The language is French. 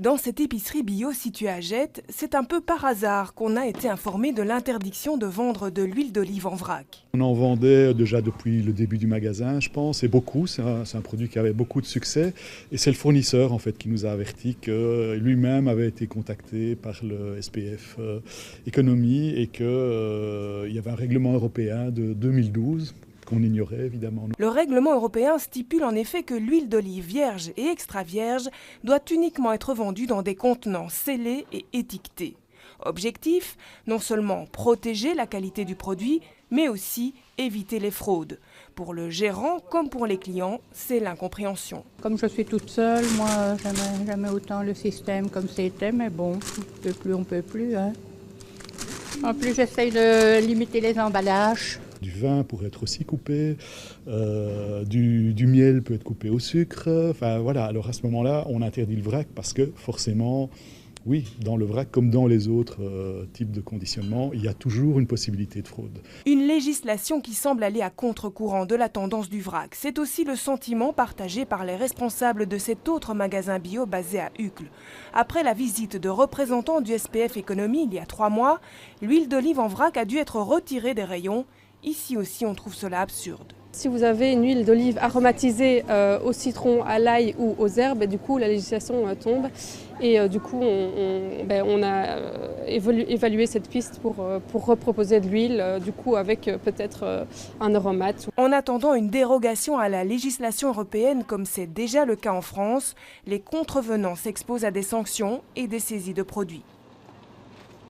Dans cette épicerie bio située à Jette, c'est un peu par hasard qu'on a été informé de l'interdiction de vendre de l'huile d'olive en vrac. On en vendait déjà depuis le début du magasin, je pense, et beaucoup. C'est un produit qui avait beaucoup de succès. Et c'est le fournisseur en fait qui nous a averti que lui-même avait été contacté par le SPF Économie et qu'il y avait un règlement européen de 2012 qu'on ignorait évidemment. Le règlement européen stipule en effet que l'huile d'olive vierge et extra vierge doit uniquement être vendue dans des contenants scellés et étiquetés. Objectif, non seulement protéger la qualité du produit, mais aussi éviter les fraudes. Pour le gérant comme pour les clients, c'est l'incompréhension. Comme je suis toute seule, moi, jamais autant le système comme c'était, mais bon, on peut plus. Hein. En plus, j'essaye de limiter les emballages. Du vin pourrait être aussi coupé, du miel peut être coupé au sucre. Enfin voilà, alors à ce moment-là, on interdit le vrac parce que forcément, oui, dans le vrac comme dans les autres types de conditionnement, il y a toujours une possibilité de fraude. Une législation qui semble aller à contre-courant de la tendance du vrac. C'est aussi le sentiment partagé par les responsables de cet autre magasin bio basé à Uccle. Après la visite de représentants du SPF Économie il y a 3 mois, l'huile d'olive en vrac a dû être retirée des rayons. Ici aussi, on trouve cela absurde. Si vous avez une huile d'olive aromatisée au citron, à l'ail ou aux herbes, du coup la législation tombe et du coup on a évalué cette piste pour reproposer de l'huile, du coup avec peut-être un aromate. En attendant une dérogation à la législation européenne comme c'est déjà le cas en France, les contrevenants s'exposent à des sanctions et des saisies de produits.